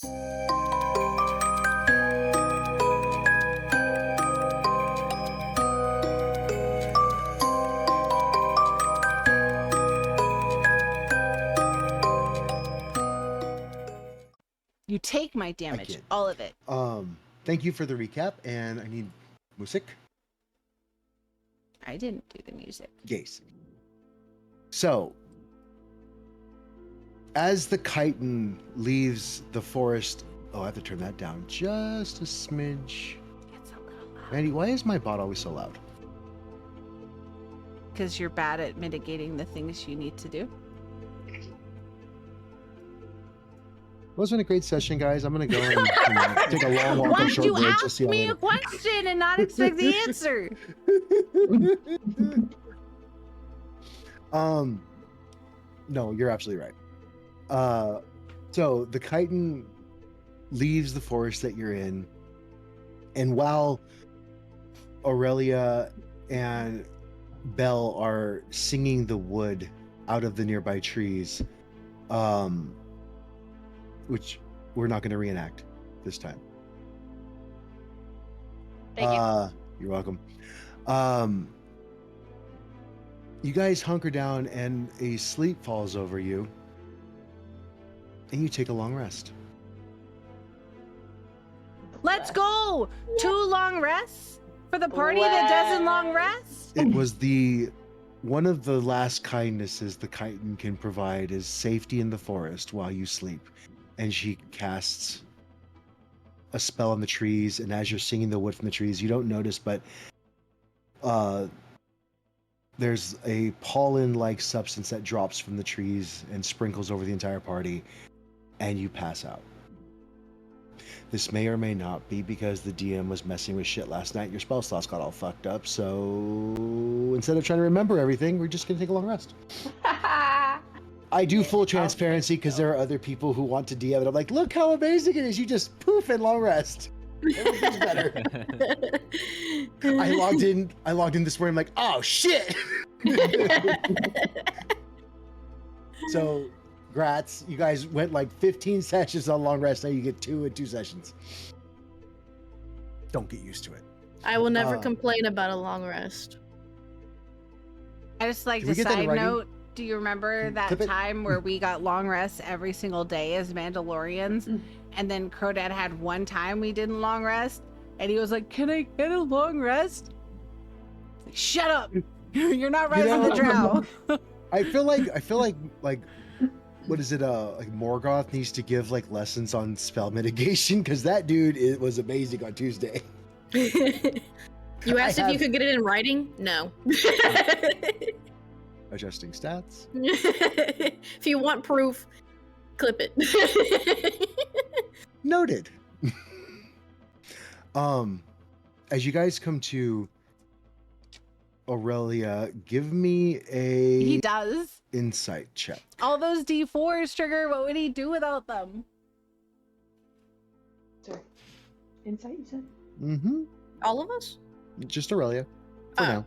You take my damage, all of it. Thank you for the recap, and I need music. I didn't do the music. Yes. So, as the chitin leaves the forest, I have to turn that down just a smidge. It's a little loud. Randy, why is my bot always so loud? Because you're bad at mitigating the things you need to do. Wasn't a great session, guys. I'm gonna go and take a long walk. Why'd you ask me a question and not expect the answer? No, you're absolutely right. So the chitin leaves the forest that you're in, and while Aurelia and Belle are singing the wood out of the nearby trees, which we're not going to reenact this time. Thank you. You're welcome. You guys hunker down and a sleep falls over you, and you take a long rest. Let's go! 2 long rests for the party that doesn't long rest? It was one of the last kindnesses the chitin can provide is safety in the forest while you sleep. And she casts a spell on the trees, and as you're singing the wood from the trees, you don't notice, but there's a pollen-like substance that drops from the trees and sprinkles over the entire party, and you pass out. This may or may not be because the DM was messing with shit last night. Your spell slots got all fucked up, so instead of trying to remember everything, we're just going to take a long rest. I do full transparency because there are other people who want to DM it. I'm like, look how amazing it is. You just poof and long rest. Everything's better. I logged in this morning. I'm like, oh shit. So, grats. You guys went like 15 sessions on long rest. Now you get 2 in 2 sessions. Don't get used to it. I will never complain about a long rest. I just like the side note. Do you remember that time where we got long rests every single day as Mandalorians? And then Crodad had one time we didn't long rest. And he was like, can I get a long rest? Like, shut up. You're not Rise of the Drow. I feel like what is it? Like Morgoth needs to give like lessons on spell mitigation because that dude was amazing on Tuesday. You asked if you could get it in writing? No. Adjusting stats. If you want proof, clip it. Noted. As you guys come to Aurelia, give me a He does. Insight check. All those D4s trigger, what would he do without them? Sorry. Insight, you said? Mm-hmm. All of us? Just Aurelia for now.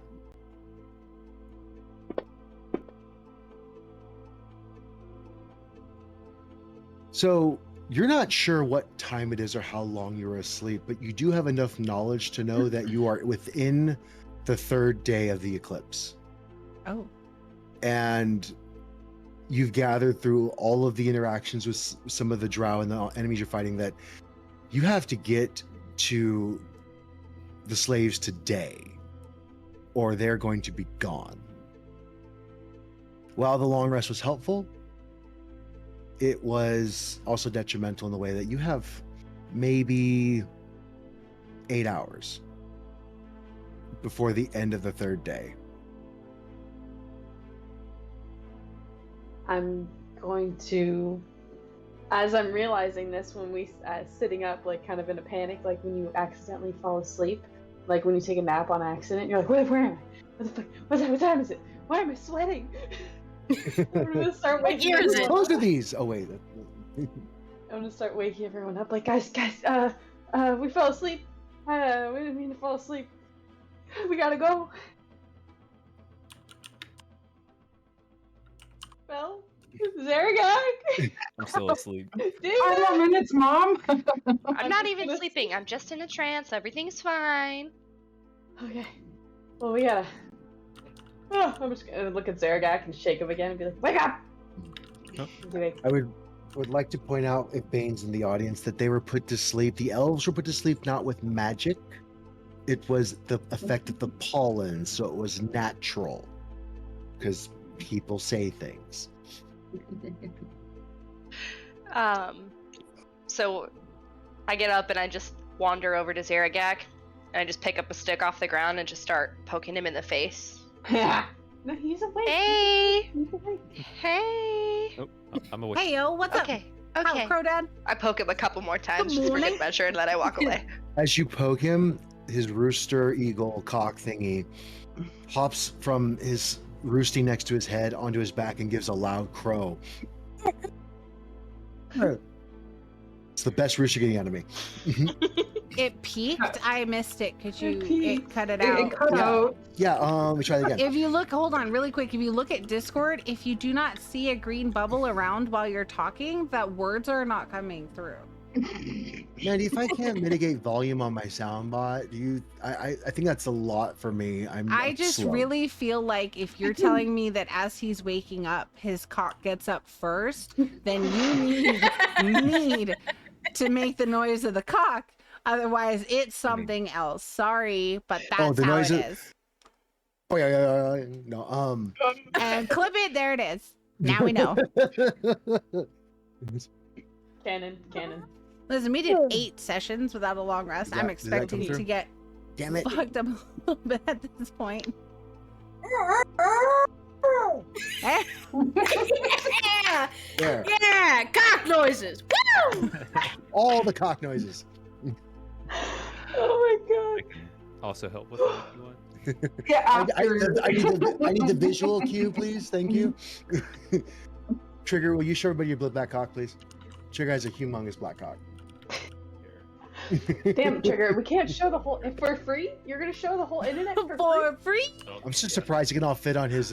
So you're not sure what time it is or how long you were asleep, but you do have enough knowledge to know that you are within the 3rd day of the eclipse. Oh. And you've gathered through all of the interactions with some of the drow and the enemies you're fighting that you have to get to the slaves today or they're going to be gone. While the long rest was helpful, it was also detrimental in the way that you have maybe 8 hours before the end of the 3rd day. I'm going to, as I'm realizing this, when we sitting up, like kind of in a panic, like when you accidentally fall asleep, like when you take a nap on accident, you're like, where am I? What the fuck? What time is it? Why am I sweating? I'm gonna start waking Whose clothes are these? Oh wait. I'm gonna start waking everyone up. Like, guys, we fell asleep. We didn't mean to fall asleep. We gotta go. Belle? Zaragak! I'm still asleep. 5 more minutes, Mom. I'm not even sleeping. I'm just in a trance. Everything's fine. Okay. Well, we gotta. Oh, I'm just gonna look at Zaragak and shake him again and be like, "Wake up!" Huh? I would like to point out, if Bane's in the audience, that they were put to sleep. The elves were put to sleep not with magic. It was the effect of the pollen, so it was natural. Because people say things. So I get up and I just wander over to Zaragak and I just pick up a stick off the ground and just start poking him in the face. No, he's awake. Hey! He's awake. Hey! Oh, I'm awake. Hey yo, what's up? Okay. How, Okay. Crowdad? I poke him a couple more times just for morning. good measure and then I walk away. As you poke him, his rooster eagle cock thingy hops from his roosting next to his head onto his back and gives a loud crow. It's the best rooster getting out of me. It peaked. I missed it because It it peaked. cut it It out. cut out. Yeah, let me try that again. If you look, hold on really quick. If you look at Discord, if you do not see a green bubble around while you're talking, that words are not coming through. Mandy, if I can't mitigate volume on my soundbot, I think that's a lot for me. I just slow. really feel like if you're telling me that as he's waking up, his cock gets up first, then you need to make the noise of the cock. Otherwise, it's something else. Sorry, but that's the how noise it of- is. Oh yeah. No, And clip it. There it is. Now we know. Cannon. Listen, we did 8 sessions without a long rest. I'm Does that come expecting through? to get Damn it. fucked up a little bit at this point. Eh? Yeah, There. yeah, cock noises. Woo! All the cock noises. Oh my god. I can also help with that if you want. Yeah, I after. need the visual cue, please. Thank you. Trigger, will you show everybody your black cock, please? Trigger has a humongous black cock. Damn, Trigger, we can't show the whole. If for free, you're gonna show the whole internet for free? For free? I'm so surprised he can all fit on his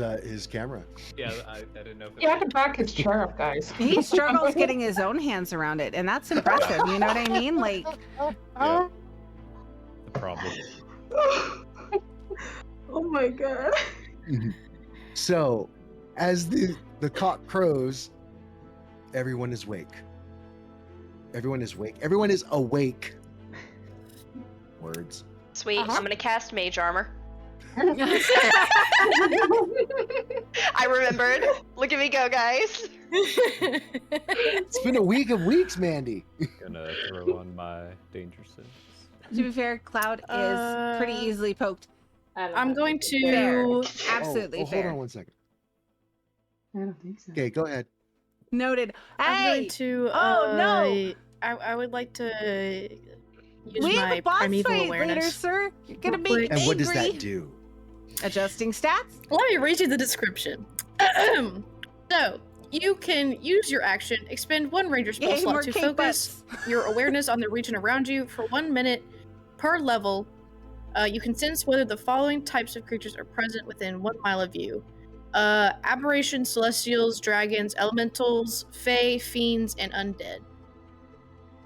camera. Yeah, I didn't know if it You have to back his chair up, guys. He struggles getting his own hands around it, and that's impressive. You know what I mean? Like, Yeah. The problem. Oh my god. So, as the cock crows, everyone is awake. Everyone is awake. Everyone is awake. Words. Sweet. Uh-huh. I'm gonna cast Mage Armor. I remembered. Look at me go, guys. It's been a week of weeks, Mandy. Gonna throw on my danger sense. to be fair, Cloud is pretty easily poked. I'm going Fair. to. Absolutely Hold fair. on one second. I don't think so. Okay, go ahead. Noted. I'm Hey! going to. Oh, no! I would like to use We have my a boss primeval fight awareness. later, sir. You're gonna Real be quick. angry. And what does that do? Adjusting stats? Let me read you the description. So, you can use your action, expend 1 ranger spell Yay, more slot to cake focus your awareness on the region around you for 1 minute per level. You can sense whether the following types of creatures are present within 1 mile of you. Aberrations, celestials, dragons, elementals, fae, fiends, and undead.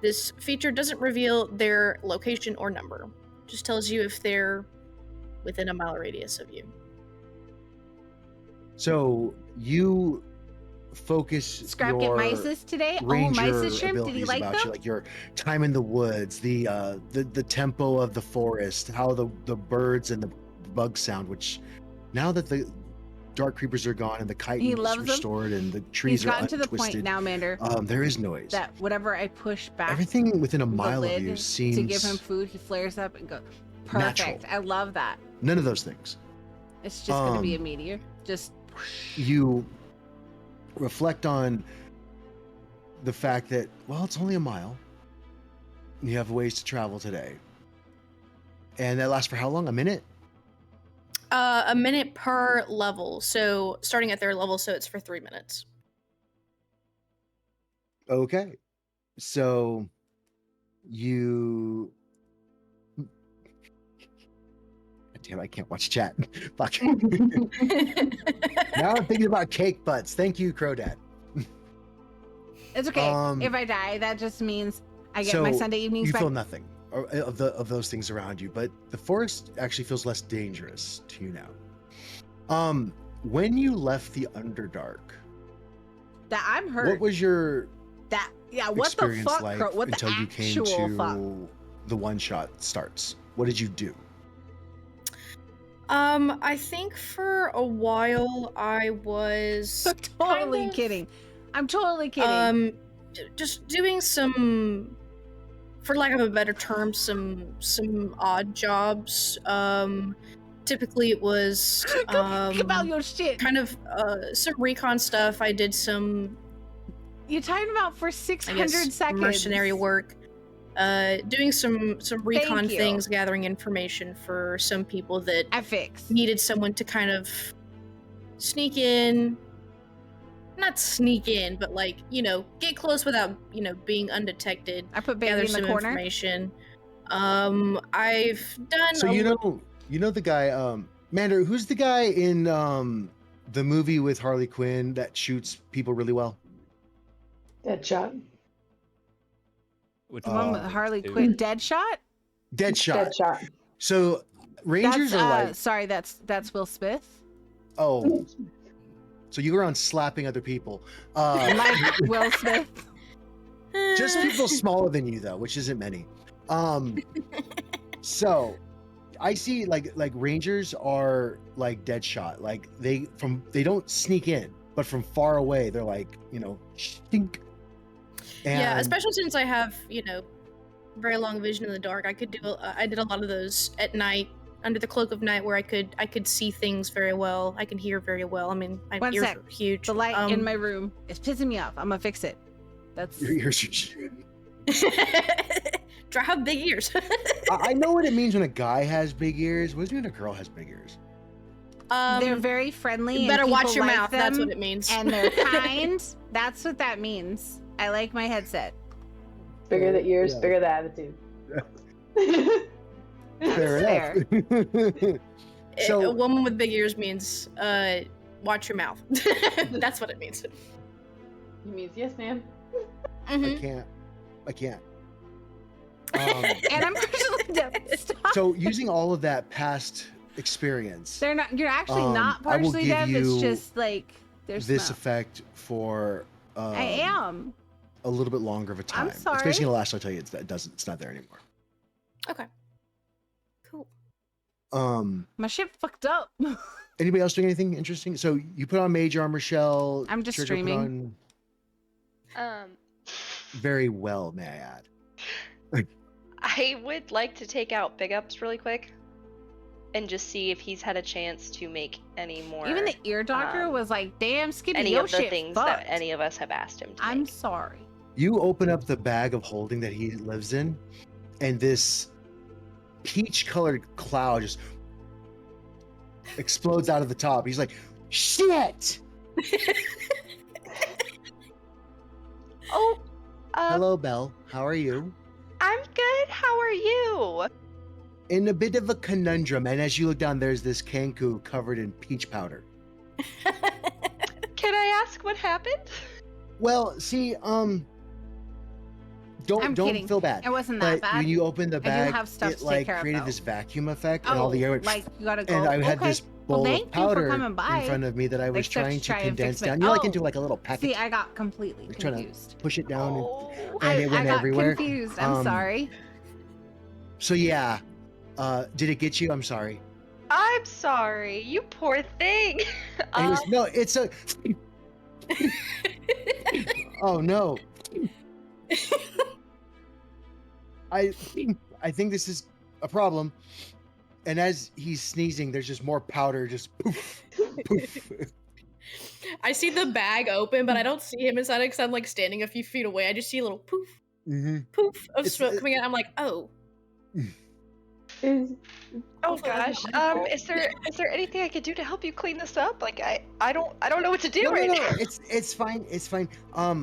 This feature doesn't reveal their location or number. Just tells you if they're within a mile radius of you. So you focus Scrap get your Mysis today? Oh, ranger Mysis shrimp? Did he abilities like about them? you, like your time in the woods, the tempo of the forest, how the birds and the bugs sound. Which now that the dark creepers are gone and the chitin He is loves them. restored and the He's trees are gotten to the point untwisted, now, Mander, there is noise. that whenever I push back Everything within a the mile of lid you seems to give him food, he flares up and goes, perfect. Natural. I love that. none of those things. It's just going to be a Um, meteor. Just You reflect on the fact that, well, it's only a mile. You have ways to travel today. And that lasts for how long? A minute? A minute per level. So starting at their level, so it's for 3 minutes. Okay. So you. Damn, I can't watch chat. Fuck. Now I'm thinking about cake butts. Thank you, Crow Dad. It's okay. If I die, that just means I get my Sunday evenings you back. feel nothing of those things around you, but the forest actually feels less dangerous to you now. When you left the Underdark, That I'm hurt. what was your what the experience fuck? like What the until you came actual to fuck? the one shot starts? What did you do? I think for a while I was I'm totally kind of, kidding. I'm totally kidding. Just doing some, for lack of a better term, some odd jobs. Typically it was Think about your shit. kind of some recon stuff. I did some, You're talking about for I 600 guess, seconds. mercenary work. Doing some recon you. things, gathering information for some people that I fixed. needed someone to kind of sneak in, not sneak in, but like, get close without, being undetected. I put Gather baby in some the corner. information. I've done So you know the guy, Mander, who's the guy in the movie with Harley Quinn that shoots people really well? Deadshot. Which The one with one? Harley Two. Quinn. Deadshot? Deadshot. Deadshot. So Rangers That's, are like, sorry, that's Will Smith. oh, so you go around slapping other people. Like Will Smith. Just people smaller than you though, which isn't many. So I see like Rangers are like Deadshot. Like they don't sneak in, but from far away they're like, stink. Yeah, And- especially since I have, very long vision in the dark. I did a lot of those at night, under the cloak of night, where I could see things very well. I can hear very well. I mean, my One ears sec. are huge. The light in my room is pissing me off. I'm gonna fix it. That's Your ears are shooting. I have big ears. I know what it means when a guy has big ears. What does it mean when a girl has big ears? they're very friendly. You better and watch people your like mouth. That's them, what it means. And they're kind. That's what that means. I like my headset. Bigger the ears, Yeah. bigger the attitude. Fair Fair. enough. A So woman with big ears means watch your mouth. That's what it means. He means yes, ma'am. Mhm. I can't. And I'm partially deaf. Stop. So using all of that past experience, They're not. You're actually not I will partially give deaf. you It's just like there's this smoke. effect for I am. a little bit longer of a time. I'm sorry. It's basically the last I'll tell you. It's not there anymore. Okay. Cool. My shit fucked up. Anybody else doing anything interesting? So you put on mage armor, Shell. I'm just Churchill put streaming. on very well, may I add. I would like to take out Big Ups really quick and just see if he's had a chance to make any more. Even the ear doctor was like, "Damn, Skippy, any your of the shit things fucked." that any of us have asked him to I'm make. sorry. You open up the bag of holding that he lives in, and this peach-colored cloud just explodes out of the top. He's like, "Shit!" Oh, Hello, Belle. How are you? I'm good. How are you? In a bit of a conundrum, and as you look down, there's this Kanku covered in peach powder. Can I ask what happened? Well, see, I'm don't kidding. feel bad. It wasn't that But bad. when you open the do bag, have stuff it to take like care of, created though. this vacuum effect, and all the air went. like you gotta go. And I had okay. this Well, bowl thank of you for powder coming by. in front of me that I was Except trying to to try and condense fix down. my- You're like Oh. into like a little packet. See, I got completely You're trying to confused. push it down, Oh. and it went I got everywhere. confused. I'm sorry. So yeah, did it get you? I'm sorry. I'm sorry. You poor thing. And he goes, no, it's a. Oh no. I think this is a problem. And as he's sneezing, there's just more powder, just poof, poof. I see the bag open, but I don't see him inside it because I'm like standing a few feet away. I just see a little poof, Mm-hmm. poof of It's- smoke coming out. I'm like, oh. Is Oh gosh. Is there anything I could do to help you clean this up? Like I don't know what to do No, right no, now. it's fine. It's fine. I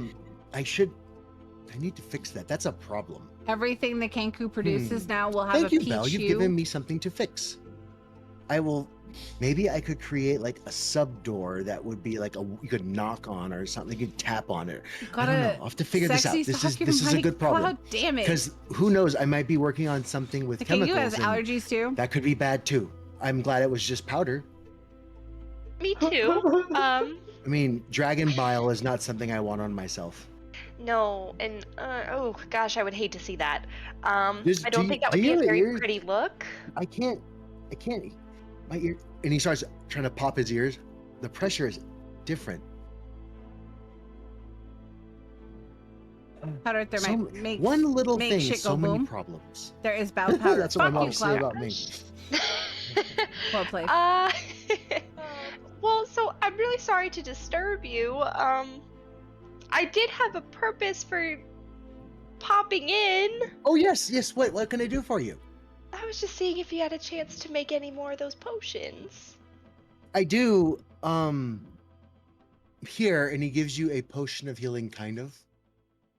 need to fix that. That's a problem. Everything the Kanku produces now will have Thank a you, peach Belle. You've hue. given me something to fix. I will maybe I could create like a sub door that would be like you could knock on or something. You could tap on it. I don't know. I'll have to figure this out. This is a good problem. God damn it. Because who knows? I might be working on something with chemicals. You has allergies too. That could be bad too. I'm glad it was just powder. Me too. I mean, dragon bile is not something I want on myself. No, and oh gosh, I would hate to see that. I don't think that would be a very pretty look. I can't. My ear, and he starts trying to pop his ears. The pressure is different. Powder thermite makes one little make thing, shit so go many boom. problems. There is bowel powder. That's what my mom said about me. Well played. Well, so I'm really sorry to disturb you. I did have a purpose for popping in. Oh yes. What can I do for you? I was just seeing if you had a chance to make any more of those potions. I do. Here, and he gives you a potion of healing, kind of.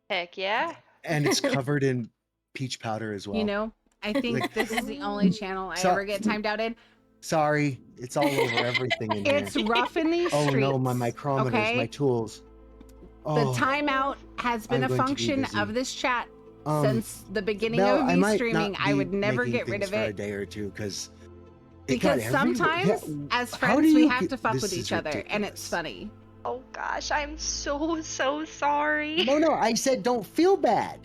Heck yeah. And it's covered in peach powder as well. You know, I think this is the only channel I ever get timed out in. Sorry, it's all over everything in here. It's rough in these streets. Oh no, my micrometers, my tools. The timeout has been a function of this chat since the beginning of me streaming. I would never get rid of it for a day or two because sometimes as friends we have to fuck with each other, and it's funny. Oh gosh, I'm so sorry. No, I said don't feel bad.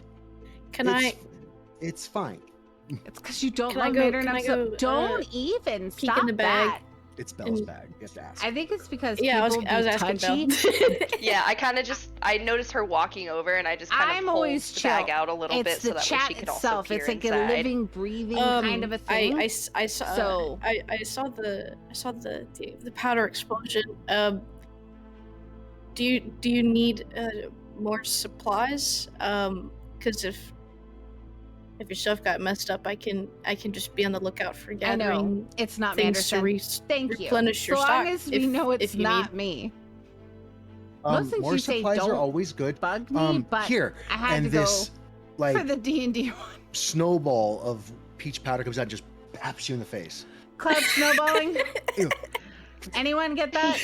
It's fine. It's because you don't love Mater enough. Don't even peek stop in the bag. that. It's Belle's bag. You have to ask. I think it's because I was people asking touchy. Belle. Yeah, I kind of I noticed her walking over, and I just kind of pulled the bag out a little bit so that way she could also peer It's like inside. a living, breathing kind of a thing. I saw the powder explosion. Do you need more supplies? Because if your stuff got messed up, I can just be on the lookout for gathering. I know it's not things Manderson. Thank you. Replenish your so stock. Long as we know it's not me. Most things more you say supplies don't are always good. Bug me, but here I had and to this, go like, for the D&D one. Snowball of peach powder comes out and just baps you in the face. Cloud snowballing. Ew. Anyone get that?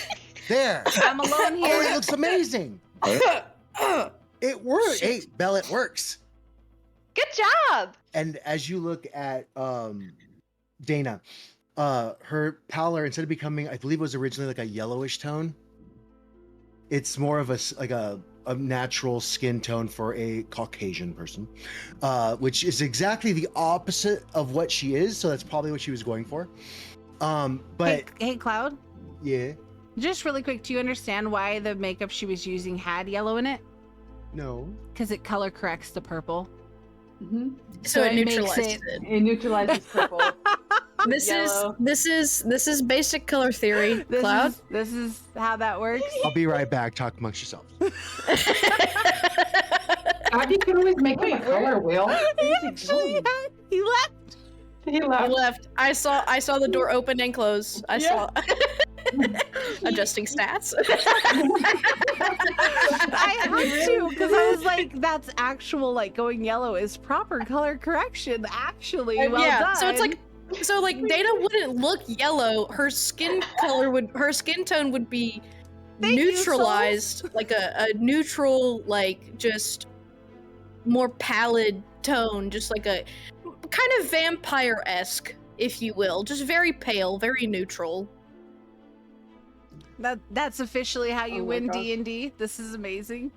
There. I'm alone here. Oh, it looks amazing. It works. Hey, Belle, it works. Good job. And as you look at Dana, her pallor, instead of becoming, I believe it was originally like a yellowish tone, it's more of a natural skin tone for a Caucasian person, which is exactly the opposite of what she is. So that's probably what she was going for. But hey, Cloud. Yeah. Just really quick, do you understand why the makeup she was using had yellow in it? No. Because it color corrects the purple. Mm-hmm. So it neutralizes it. It neutralizes purple. This is basic color theory. Cloud. This is how that works. I'll be right back. Talk amongst yourselves. Abby can always make him a color wheel. He left. He left. I saw the door open and close. I saw. Adjusting stats. I had to because I was like, that's actual like going yellow is proper color correction. Actually, well done. So it's like Dana wouldn't look yellow. Her skin tone would be neutralized, like a neutral, like just more pallid tone, just like a kind of vampire-esque, if you will, just very pale, very neutral. That's officially how you win D&D. This is amazing.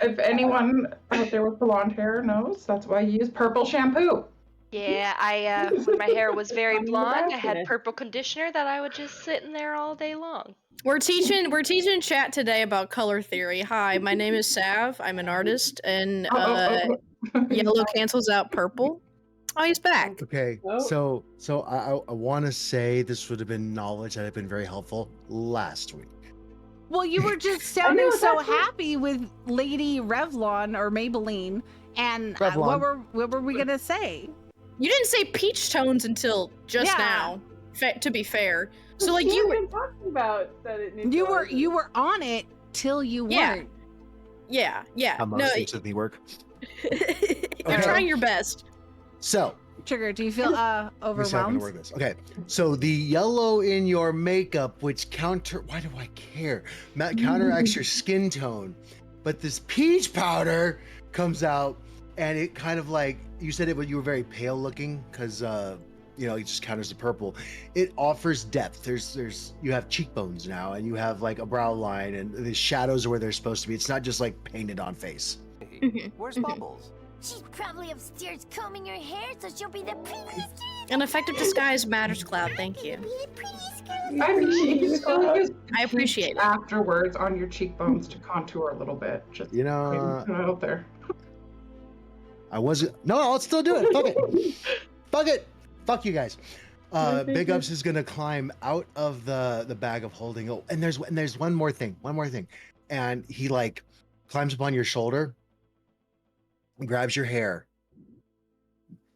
If anyone out there with blonde hair knows, that's why I use purple shampoo. Yeah, when my hair was very blonde, I had purple conditioner that I would just sit in there all day long. We're teaching chat today about color theory. Hi, my name is Sav. I'm an artist, and yellow cancels out purple. Oh, he's back. Okay, so I want to say this would have been knowledge that had been very helpful last week. Well, you were just sounding so happy with Lady Revlon or Maybelline, and what were we gonna say? You didn't say peach tones until just now. To be fair, so like you were talking about that it you were on it till you weren't. Yeah. How most things with me work. You're trying your best. So Trigger, do you feel Let me see how I'm gonna overwhelmed? word this. Okay, so the yellow in your makeup, which why do I care? Counteracts your skin tone, but this peach powder comes out, and it kind of like you said you were very pale looking because it just counters the purple. It offers depth. There's you have cheekbones now, and you have like a brow line, and the shadows are where they're supposed to be. It's not just like painted on face. Where's Bubbles? She's probably upstairs combing her hair, so she'll be the prettiest girl. An effective disguise matters, Cloud. Thank you. Be the prettiest girl. I appreciate I appreciate it. afterwards on your cheekbones to contour a little bit. Just putting it out there. I wasn't. No, I'll still do it. Fuck it. Fuck it. Fuck you guys. Big Ups is gonna climb out of the bag of holding. Oh, and there's one more thing. And he like climbs up on your shoulder, grabs your hair,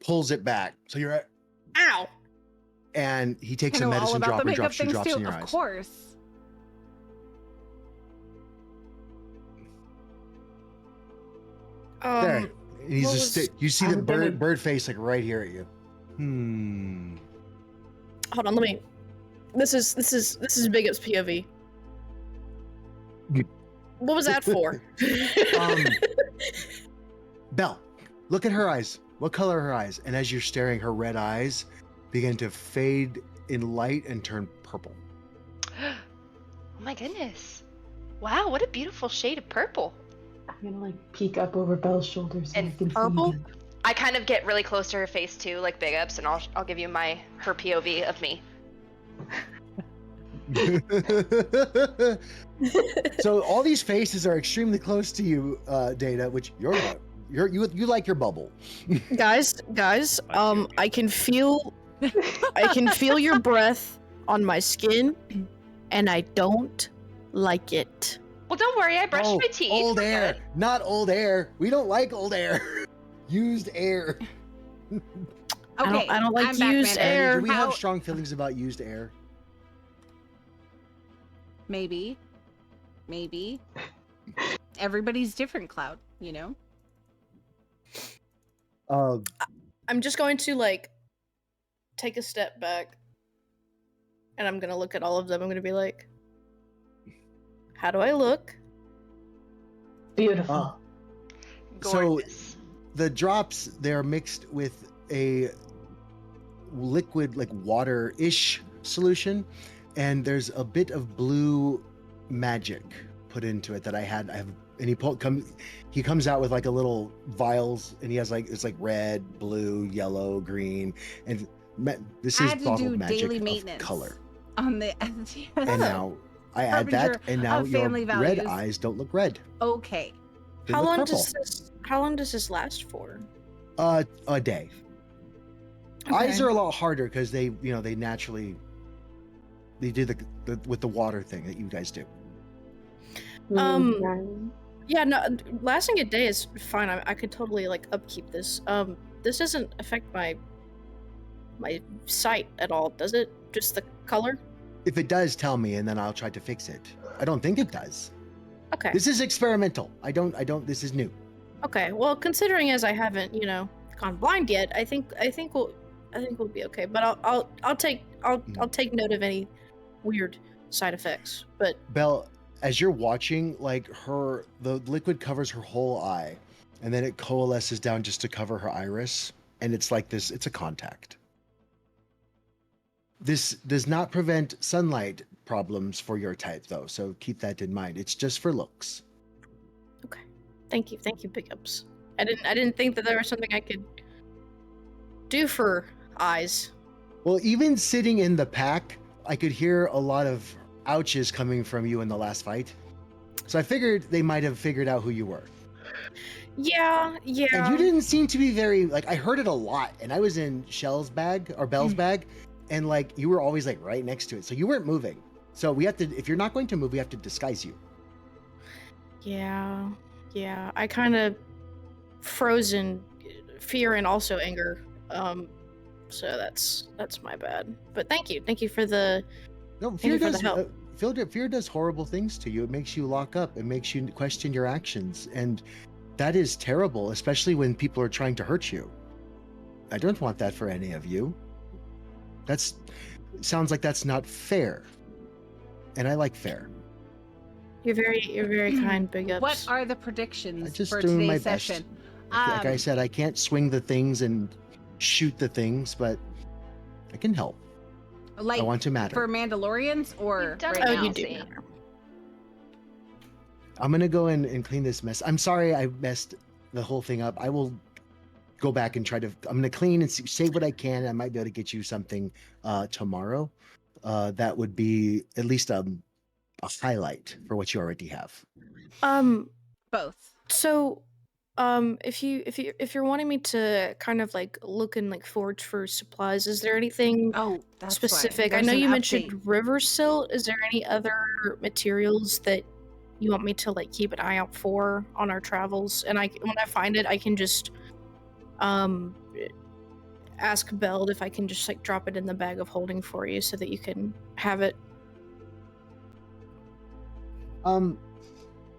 pulls it back. So you're at. Ow! And he takes I a know all medicine about drop the and makeup drops 2 things drops too, in your of eyes. course. There. And he's what just was- you see the I'm gonna- bird face like right here at you. Hold on, let me. This is Big Up's POV. What was that for? Belle, look at her eyes. What color are her eyes? And as you're staring, her red eyes begin to fade in light and turn purple. Oh my goodness. Wow, what a beautiful shade of purple. I'm gonna like peek up over Belle's shoulders so And I can purple? see. I kind of get really close to her face too, like Big Ups, and I'll give you her POV of me. So all these faces are extremely close to you, Data, which you like your bubble. guys, I can feel your breath on my skin, and I don't like it. Well, don't worry, I brushed my teeth. Old We're air, good. not old air. We don't like old air. Used air. Okay, I don't like I'm back, used Amanda. air. Do we have How- strong feelings about used air? Maybe. Everybody's different, Cloud, I'm just going to like take a step back, and I'm gonna look at all of them. I'm gonna be like, how do I look? Beautiful. Gorgeous. The drops, they're mixed with a liquid, like water-ish solution, and there's a bit of blue magic put into it that I have, and he comes out with like a little vials, and he has like, it's like red, blue, yellow, green, and this I is had to bottled do magic daily of maintenance color. on the. And now I add that, Harbinger and now of your family red values. eyes don't look red. Okay. They How look long purple. How long does this last for? A day. Okay. Eyes are a lot harder because they naturally they do the with the water thing that you guys do. Yeah, no, lasting a day is fine. I could totally like upkeep this. This doesn't affect my sight at all, does it? Just the color? If it does, tell me, and then I'll try to fix it. I don't think it does. Okay. This is experimental. I don't. This is new. Okay. Well, considering as I haven't, gone blind yet, I think we'll be okay. But I'll take note of any weird side effects. But Belle, as you're watching, like the liquid covers her whole eye, and then it coalesces down just to cover her iris, and it's like this. It's a contact. This does not prevent sunlight problems for your type, though, so keep that in mind. It's just for looks. okay. Thank you, Big Ups. I didn't think that there was something I could do for eyes. Well, even sitting in the pack, I could hear a lot of ouches coming from you in the last fight. So I figured they might have figured out who you were. Yeah. And you didn't seem to be very, like, I heard it a lot, and I was in Belle's bag, and like you were always like right next to it. So you weren't moving. So we have to, if you're not going to move, we have to disguise you. Yeah. I kind of froze in fear and also anger. So that's my bad. But thank you for the. No, Thank fear you for the does. help. Fear does horrible things to you. It makes you lock up. It makes you question your actions, and that is terrible, especially when people are trying to hurt you. I don't want that for any of you. Sounds like that's not fair. And I like fair. You're very kind, Big Ups. What are the predictions I'm just for doing my today's session? best. Like I said, I can't swing the things and shoot the things, but I can help. Like I want to matter. for Mandalorians or You've done right Oh, now? you do matter. I'm gonna go in and clean this mess. I'm sorry I messed the whole thing up. I will go back and I'm gonna clean and say what I can. I might be able to get you something tomorrow. That would be at least a highlight for what you already have. Both. So, if you're wanting me to kind of like look and like forage for supplies, is there anything That's specific? Right. I know There's you an mentioned update. river silt. Is there any other materials that you want me to like keep an eye out for on our travels? And when I find it, I can just ask Belle if I can just like drop it in the bag of holding for you so that you can have it.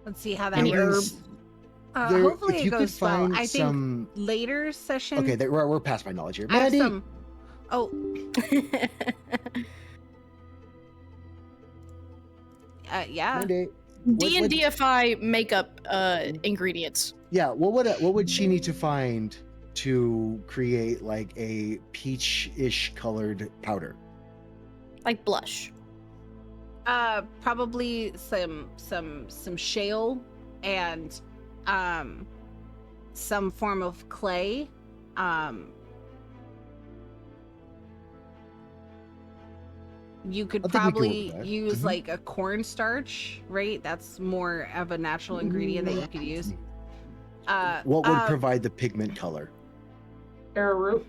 Let's see how that Any works. herb? Hopefully if it you could goes well. find I some... think later session. Okay, we're past my knowledge here. I have Maddie! some. Oh. Yeah. Maddie. D&D5e makeup ingredients. Yeah, what would she need to find to create like a peach-ish colored powder? Like blush. Probably some shale and some form of clay. You could I think we can work probably with that. use like a cornstarch, right? That's more of a natural ingredient that you could use. What would provide the pigment color? Arrowroot.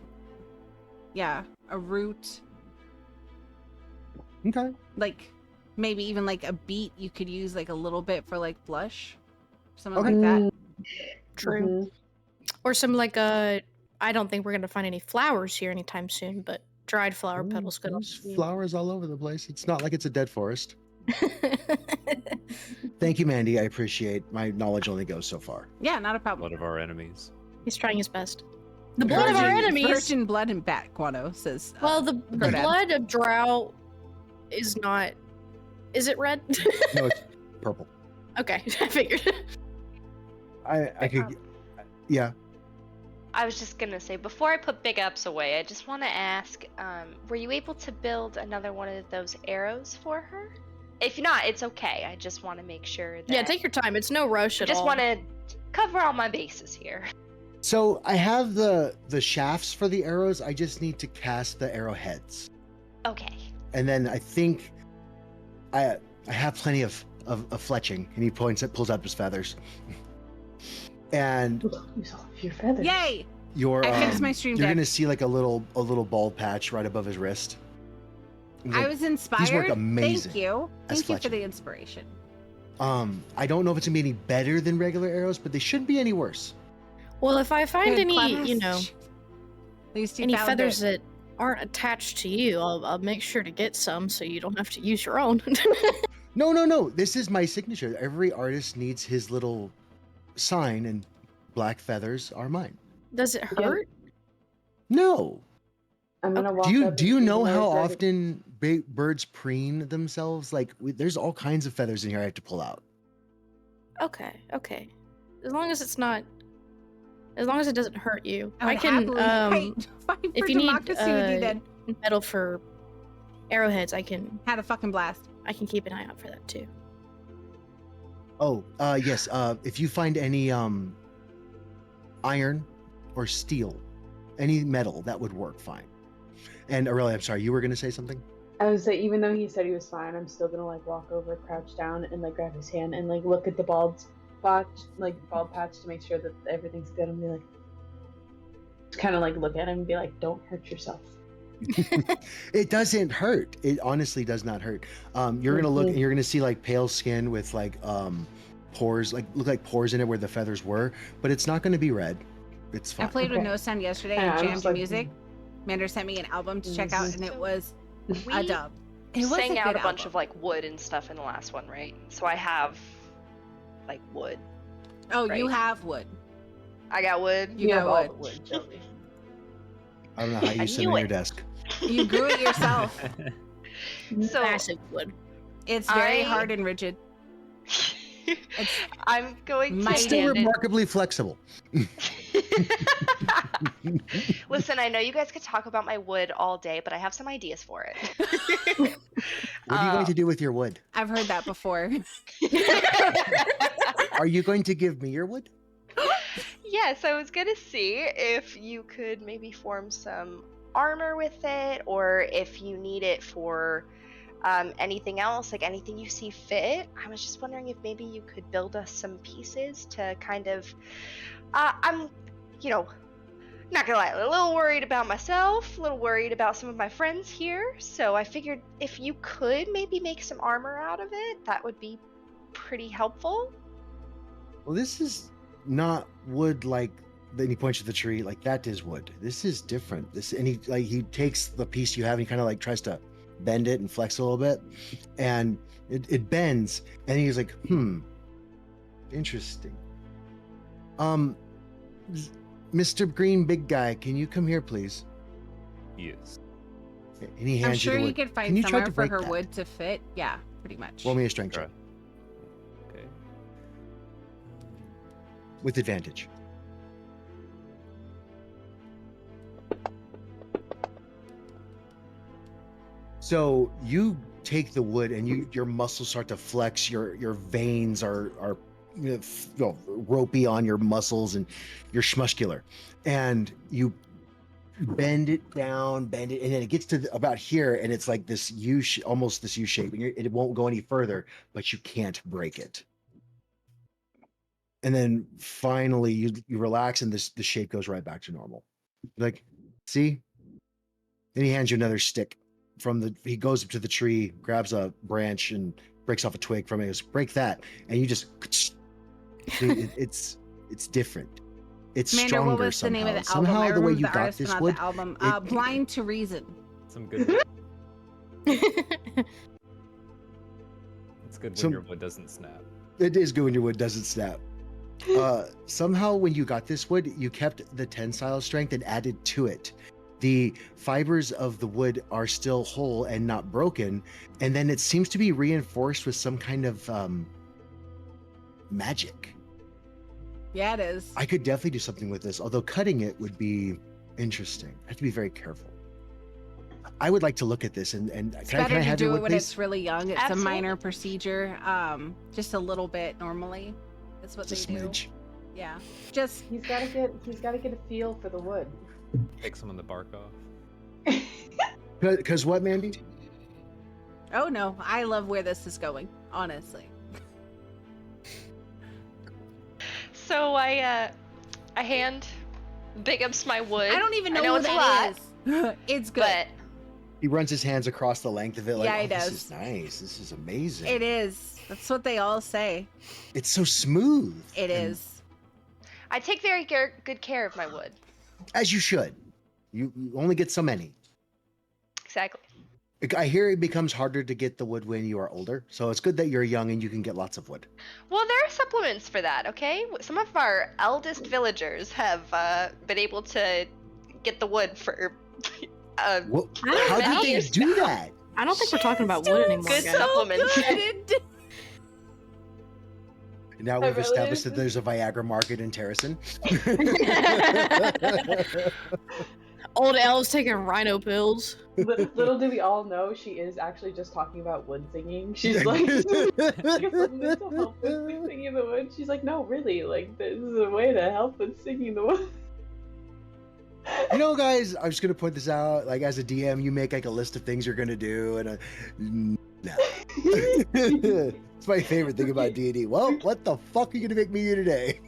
Yeah, a root. Okay. Like maybe even like a beet you could use like a little bit for like blush. Something Okay. like that. True. Or some like I don't think we're gonna find any flowers here anytime soon, but dried flower petals could There's also be. flowers all over the place. It's not like it's a dead forest. Thank you, Mandy. I appreciate. My knowledge only goes so far. Yeah, not a problem. Blood of our enemies. He's trying his best. The blood of our enemies. Virgin blood and bat guano says. Well, the Crodad. blood of drow is not. Is it red? No, it's purple. Okay, I figured. I could. Yeah. I was just gonna say, before I put Big Ups away, I just want to ask, were you able to build another one of those arrows for her? If not, it's okay. I just want to make sure that... Yeah, take your time. It's no rush at all. I just want to cover all my bases here. So I have the shafts for the arrows. I just need to cast the arrowheads. Okay. And then I think I have plenty of fletching, and he pulls up his feathers. And Use all of your feathers. Yay! I fixed my stream you're deck. gonna see like a little bald patch right above his wrist. I was inspired. work amazing Thank you. as Thank you for fletching. the inspiration. I don't know if it's gonna be any better than regular arrows, but they shouldn't be any worse. Well, if I find Good, any, clever. you know, At least you any found feathers it. that aren't attached to you, I'll make sure to get some so you don't have to use your own. No. This is my signature. Every artist needs his little sign, and black feathers are mine. Does it hurt? No. I'm gonna walk Do up you and know see how where it's often birds preen themselves? Like, there's all kinds of feathers in here I have to pull out. Okay. As long as it's not, as long as it doesn't hurt you, I I would can. happily fight for If you need democracy with you, then metal for arrowheads, I can had a fucking blast. keep an eye out for that too. Oh, yes. If you find any iron or steel, any metal, that would work fine. And Aurelia, I'm sorry, you were gonna say something? I would say, even though he said he was fine, I'm still gonna like walk over, crouch down, and like grab his hand and like look at the bald patch to make sure that everything's good, and be like, kind of like look at him and be like, "Don't hurt yourself." It doesn't hurt. It honestly does not hurt. You're gonna look and you're gonna see like pale skin with like pores, like look like pores in it where the feathers were, but it's not gonna be red. It's fine. I played with Okay. No Sound yesterday Yeah, and I jammed was to like- music. Mander sent me an album to check out, and it was a We dub. It was sang a out good a bunch album. of like wood and stuff in the last one, right? So I have like wood. Oh, you right. have wood. I got wood. You have all got the wood. wood, don't we? I don't know how you sit on your desk. You grew it yourself. So Massive wood. It's very hard and rigid. I'm going to It's still remarkably flexible. Listen, I know you guys could talk about my wood all day, but I have some ideas for it. What are you going to do with your wood? I've heard that before. Are you going to give me your wood? Yes, I was gonna see if you could maybe form some armor with it, or if you need it for anything else, like anything you see fit. I was just wondering if maybe you could build us some pieces to kind of, I'm, not gonna lie, a little worried about myself, a little worried about some of my friends here, so I figured if you could maybe make some armor out of it, that would be pretty helpful. Well, this is not wood like. Then he points to the tree, like that is wood. This is different. And he takes the piece you have and he kind of like tries to bend it and flex a little bit, and it bends, and he's like, interesting. Mr. Green Big Guy, can you come here, please? Yes. And he hands I'm sure you the you wood. could Can find you try somewhere to for break her that? wood to fit. Yeah, pretty much. Roll me a strength check Okay. with advantage. So you take the wood and your muscles start to flex. Your veins are ropey on your muscles, and you're schmuscular, and you bend it down, and then it gets to about here, and it's like this almost this U shape, and it won't go any further, but you can't break it. And then finally you relax, and the shape goes right back to normal. Like, see? Then he hands you another stick. He goes up to the tree, grabs a branch, and breaks off a twig from it. He goes, break that, and you just. It's different. It's Commander, stronger what was somehow. the name of the album? Somehow I the way remember you the got artist, this but not wood. the album. Blind to Reason. Some good. It's good when your wood doesn't snap. It is good when your wood doesn't snap. Somehow when you got this wood, you kept the tensile strength and added to it. The fibers of the wood are still whole and not broken, and then it seems to be reinforced with some kind of magic. Yeah, it is. I could definitely do something with this, although cutting it would be interesting. I have to be very careful. I would like to look at this, and It's can I better to have your do wood, it when please? it's really young. It's Absolutely. a minor procedure, just a little bit normally. That's what Just they a do. smidge. Yeah, just He's gotta get a feel for the wood. Take some of the bark off. Because what, Mandy? oh no, I love where this is going. Honestly, So I hand Big Ups my wood. I don't even know, I know what it's a that is. It's good. but He runs his hands across the length of it, like, Yeah, he oh, this does. is nice. This is amazing. It is. That's what they all say. It's so smooth. It and- is. I take very good care of my wood. As you should. You only get so many. Exactly. I hear it becomes harder to get the wood when you are older, so it's good that you're young and you can get lots of wood. Well, there are supplements for that, okay? Some of our eldest villagers have been able to get the wood for What, I don't how know. did they do that? I don't think we're talking about wood anymore, good guys. supplements. Now I we've really established that is- there's a Viagra market in Terracin. Old elves taking rhino pills. Little do we all know, she is actually just talking about wood singing. She's like, like a mental health with singing the wood. She's like, no, really, like this is a way to help with singing the wood. You know, guys, I'm just gonna point this out. Like, as a DM, you make like a list of things you're gonna do, and no. It's my favorite thing about D&D. Well, what the fuck are you gonna make me do today?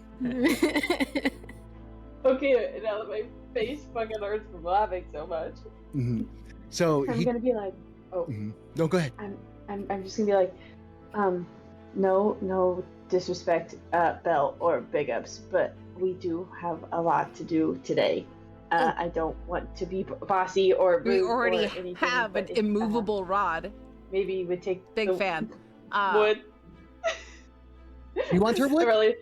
Okay, now that my face fucking hurts from laughing so much, Mm-hmm. So I'm gonna be like, oh, no, go ahead. I'm just gonna be like, no disrespect, Belle or Big Ups, but we do have a lot to do today. I don't want to be bossy or rude. We or already anything, have an but if, immovable rod. maybe you would take Big the fan. wood. You want her wood? Really?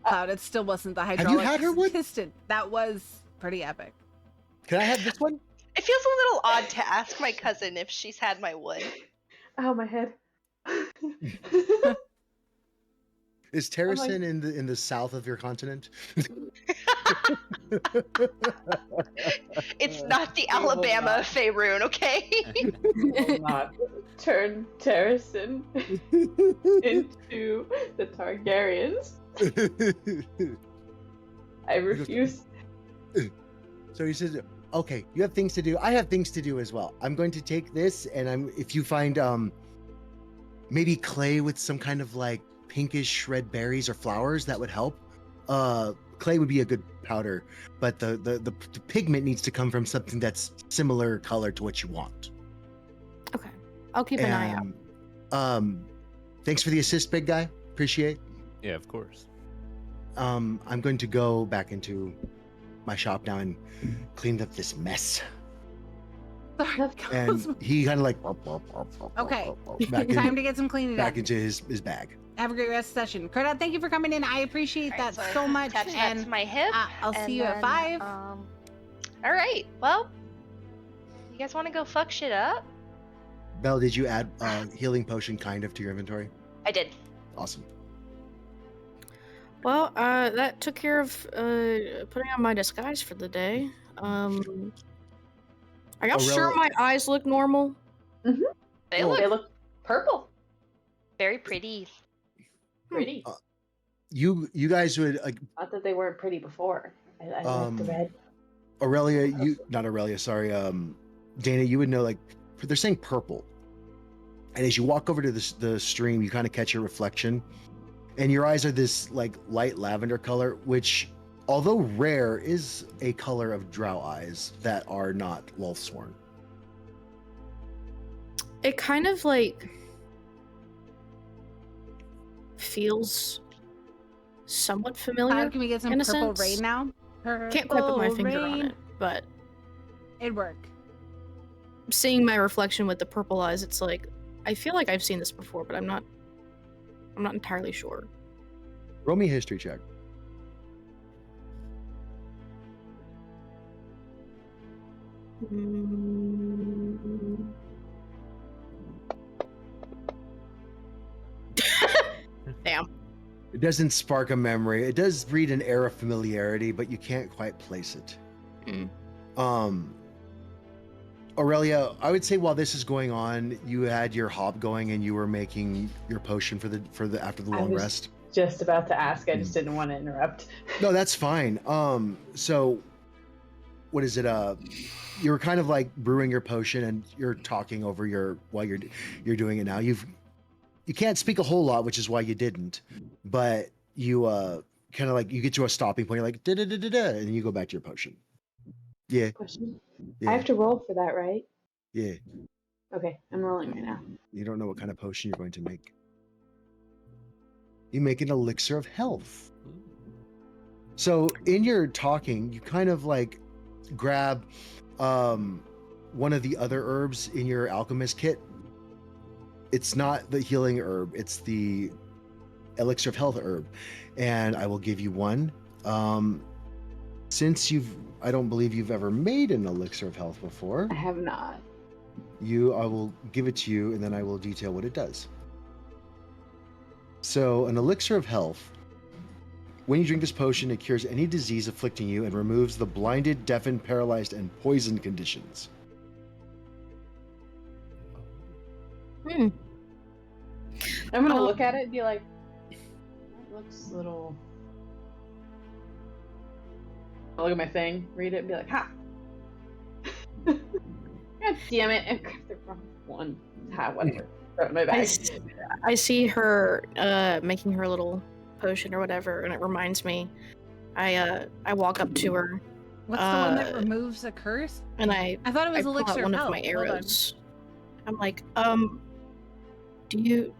Cloud, it still wasn't the hydraulic you had her wood? piston. That was pretty epic. Can I have this one? It feels a little odd to ask my cousin if she's had my wood. Ow, my head. Is Terracin in the south of your continent? It's not the Alabama of Faerun, okay? Will not turn Terracin into the Targaryens. I refuse. So he says, okay, you have things to do. I have things to do as well. I'm going to take this, and if you find maybe clay with some kind of like pinkish red berries or flowers, that would help. Clay would be a good powder, but the pigment needs to come from something that's similar color to what you want. Okay, I'll keep an eye out. Thanks for the assist, big guy. Appreciate. Yeah, of course. I'm going to go back into my shop now and clean up this mess. And he kind of like Okay, back time to get some cleaning back up. into his bag. Have a great rest of the session. Crodad, thank you for coming in. I appreciate that so much. Attach that to my hip. I'll see you at 5. All right. Well, you guys want to go fuck shit up? Belle, did you add healing potion kind of to your inventory? I did. Awesome. Well, that took care of putting on my disguise for the day. Are y'all sure my eyes look normal? Mm-hmm. They look purple. Very pretty. Pretty. You guys would Not that they weren't pretty before. I like the red. Dana, you would know, like, they're saying purple. And as you walk over to the stream, you kind of catch your reflection. And your eyes are this, like, light lavender color, which, although rare, is a color of drow eyes that are not wolfsworn. It kind of, like, feels somewhat familiar. Can we get some in a purple sense. rain now? Can't quite put my finger on it, but it'd work. Seeing my reflection with the purple eyes, it's like I feel like I've seen this before, but I'm not entirely sure. Roll me a history check. Damn. It doesn't spark a memory. It does read an air of familiarity, but you can't quite place it. Aurelia, I would say while this is going on, you had your hop going and you were making your potion for the after the long rest. Just about to ask. I just didn't want to interrupt. No, that's fine. So what is it? You were kind of like brewing your potion and you're talking over while you're doing it now. You can't speak a whole lot, which is why you didn't. But you kind of like you get to a stopping point. You're like da da da da da, and you go back to your potion. Yeah. Question. Yeah. I have to roll for that, right? Yeah. Okay, I'm rolling right now. You don't know what kind of potion you're going to make. You make an elixir of health. So in your talking, you kind of like grab one of the other herbs in your alchemist kit. It's not the healing herb, it's the elixir of health herb. And I will give you one. Since I don't believe you've ever made an elixir of health before. I have not. I will give it to you and then I will detail what it does. So an elixir of health. When you drink this potion, it cures any disease afflicting you and removes the blinded, deafened, paralyzed, and poisoned conditions. I'm gonna look at it and be like, that looks a little. I'll look at my thing, read it, and be like, ha! God damn it, and grab the wrong one. Ha, whatever. Throw it in my bag. I see her making her little potion or whatever, and it reminds me. I walk up to her. What's the one that removes a curse? And I thought it was pull elixir out of one health. of my arrows. I'm like, do you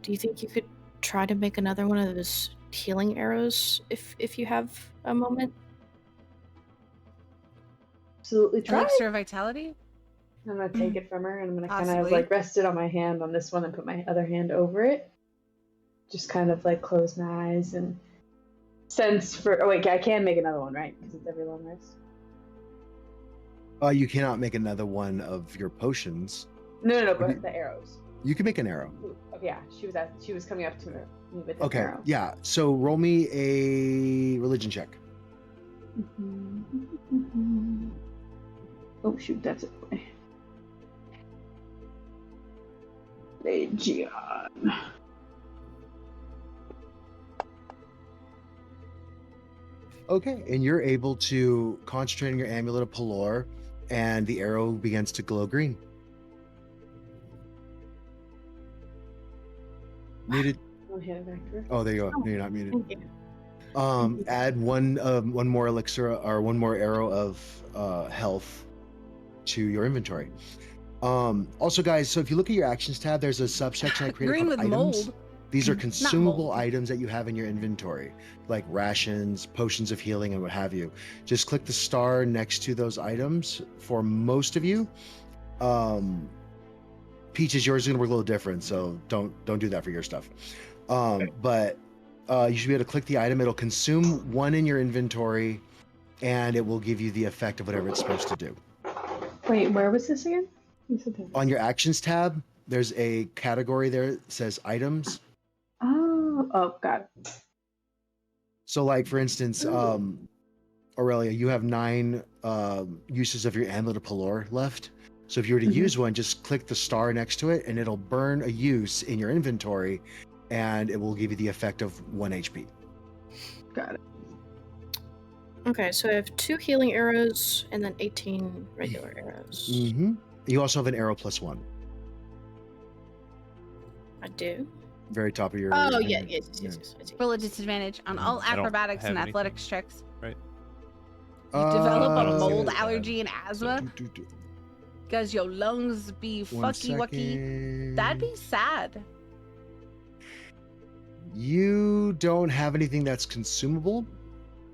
think you could try to make another one of those healing arrows if you have a moment? Absolutely try. Elixir of vitality? I'm gonna take it from her and I'm gonna kind Possibly. of like rest it on my hand on this one and put my other hand over it. Just kind of like close my eyes and sense for. Oh wait, I can make another one, right? Because it's every long rest. You cannot make another one of your potions. No, but the arrows. You can make an arrow. Ooh, okay, yeah, she was coming up to me with an Okay, arrow. yeah. So roll me a religion check. Oh shoot, that's it. Legion. Okay, and you're able to concentrate on your amulet of Pelor, and the arrow begins to glow green. Muted. Oh, there you go. No, you're not muted. Add one more elixir or one more arrow of health to your inventory. Also, guys, so if you look at your actions tab, there's a subsection I created green called with items. mold. These are consumable items that you have in your inventory, like rations, potions of healing, and what have you. Just click the star next to those items for most of you. Peaches, yours is gonna work a little different, so don't do that for your stuff. But you should be able to click the item. It'll consume one in your inventory, and it will give you the effect of whatever it's supposed to do. Wait, where was this again? On your actions tab, there's a category there that says items. Oh, got it. So, like for instance, Aurelia, you have 9 uses of your amulet of Pelor left. So if you were to use one, just click the star next to it, and it'll burn a use in your inventory, and it will give you the effect of 1 HP. Got it. Okay, so I have 2 healing arrows and then 18 regular arrows. Mm-hmm. You also have an arrow +1. I do. Very top of your. Oh yeah, yes. Roll a disadvantage on all acrobatics and athletics checks. Right. You develop a mold bad. allergy and asthma because your lungs be fucky-wucky. That'd be sad. You don't have anything that's consumable.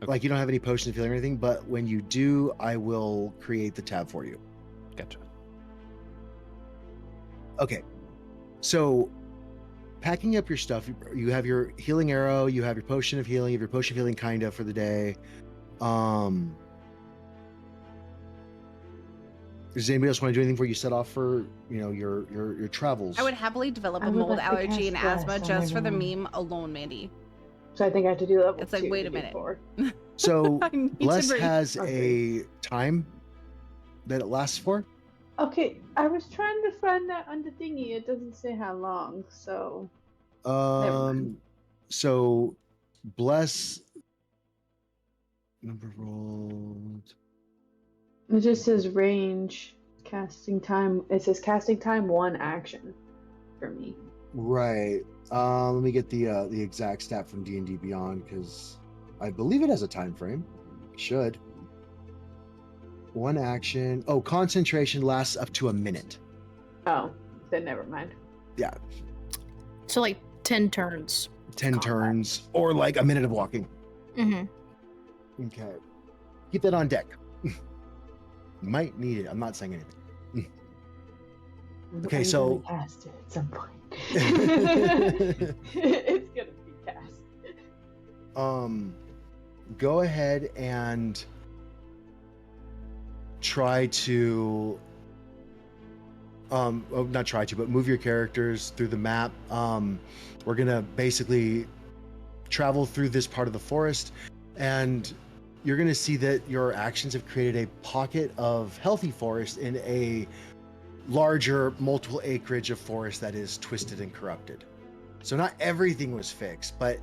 Okay. Like you don't have any potions of healing or anything, but when you do, I will create the tab for you. Gotcha. Okay. So packing up your stuff, you have your healing arrow, you have your potion of healing, you have your potion of healing kind of for the day. Does anybody else want to do anything before you set off for, your travels? I would happily develop a mold allergy and asthma just for the meme alone, Mandy. So I think I have to do level 2. It's like, wait a minute. So Bless breathe. has a time that it lasts for. Okay, I was trying to find that on the thingy. It doesn't say how long, so. So Bless number rolled. It just says range, casting time. It says casting time 1 action for me. Right. Let me get the exact stat from D&D Beyond because I believe it has a time frame. Should. 1 action. Oh, concentration lasts up to a minute. Oh, then never mind. Yeah. So like 10 turns. 10 turns or like a minute of walking. Mm-hmm. Okay. Keep that on deck. Might need it. I'm not saying anything. Okay, I'm so gonna cast it at some point. It's gonna be cast. Go ahead and try to not try to, but move your characters through the map. We're gonna basically travel through this part of the forest, and you're gonna see that your actions have created a pocket of healthy forest in a larger multiple acreage of forest that is twisted and corrupted. So not everything was fixed, but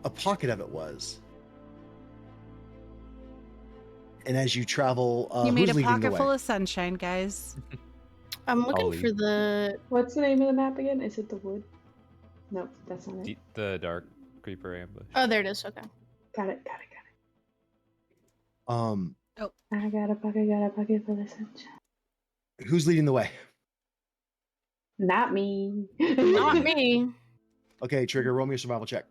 a pocket of it was. And as you travel, you made who's a leading the pocket way? full of sunshine, guys. I'm looking Folly. for the. What's the name of the map again? Is it the wood? Nope, that's not it. The dark creeper ambush. Oh, there it is. Okay. Got it. Oh. I got a pocket full of sunshine. Who's leading the way? Not me. Not me. Okay, Trigger, roll me a survival check.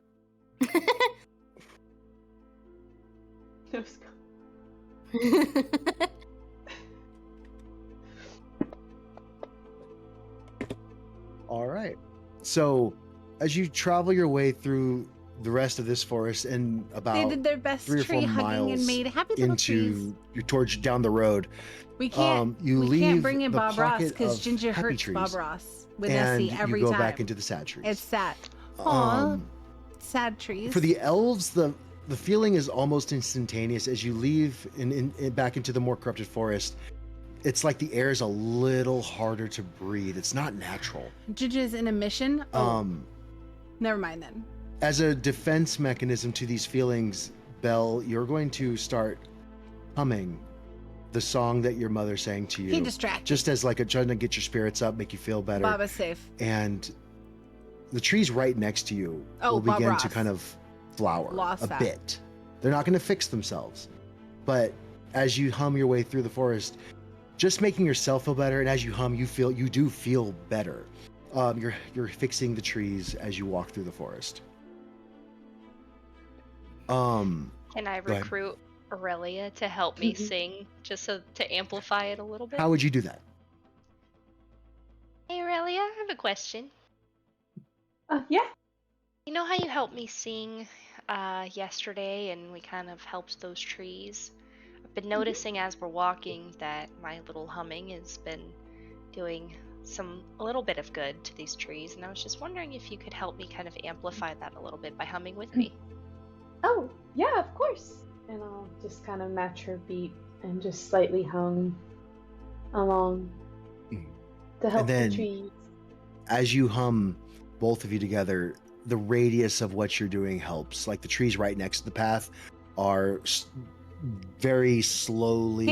All right. So, as you travel your way through the rest of this forest and about They did their best 3 or 4 tree hugging miles and made happy little trees. you're towards down the road. We can't bring in Bob Ross because Ginger hurts Bob Ross with and SC every you go time. back into the sad trees. It's sad. Aw, sad trees. For the elves, the feeling is almost instantaneous as you leave in back into the more corrupted forest. It's like the air is a little harder to breathe. It's not natural. Ginger's in a mission. Never mind then. As a defense mechanism to these feelings, Belle, you're going to start humming the song that your mother sang to you. He distracted. Just as like trying to get your spirits up, make you feel better. Baba's safe. And the trees right next to you will Bob begin Ross. to kind of flower Lost a that. bit. They're not going to fix themselves. But as you hum your way through the forest, just making yourself feel better, and as you hum, you do feel better. You're fixing the trees as you walk through the forest. Can I recruit Aurelia to help me sing, just to amplify it a little bit? How would you do that? Hey Aurelia, I have a question. Yeah. You know how you helped me sing yesterday, and we kind of helped those trees? I've been noticing as we're walking that my little humming has been doing a little bit of good to these trees, and I was just wondering if you could help me kind of amplify that a little bit by humming with me. Oh, yeah, of course. And I'll just kind of match her beat and just slightly hum along to help the trees. As you hum, both of you together, the radius of what you're doing helps. Like the trees right next to the path are very slowly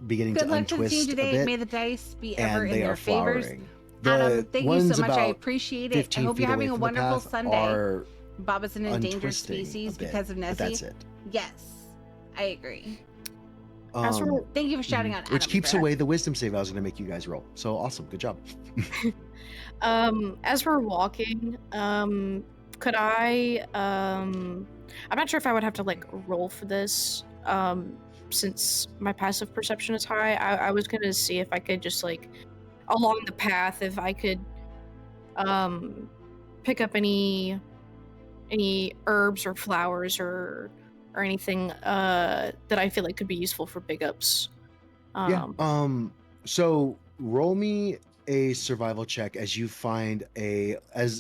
beginning Good to luck untwist to you a today. bit, May the dice be ever and in they their are favors. flowering. Adam, thank you ones so much. I about appreciate it. I 15 hope feet you're having away a from the wonderful path Sunday. are Bob is an endangered untwisting species a bit, because of Nessie. but that's it. Yes, I agree. Thank you for shouting out Adam. Which keeps away the wisdom save I was going to make you guys roll. So awesome. Good job. As we're walking, could I, I'm not sure if I would have to like roll for this, since my passive perception is high. I was gonna see if I could just like, along the path, if I could, pick up any herbs or flowers or anything, that I feel like could be useful for big ups. So roll me a survival check as you find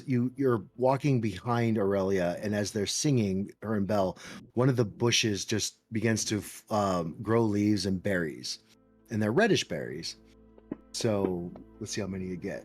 you're walking behind Aurelia, and as they're singing, her and Belle, one of the bushes just begins to grow leaves and berries, and they're reddish berries. So let's see how many you get.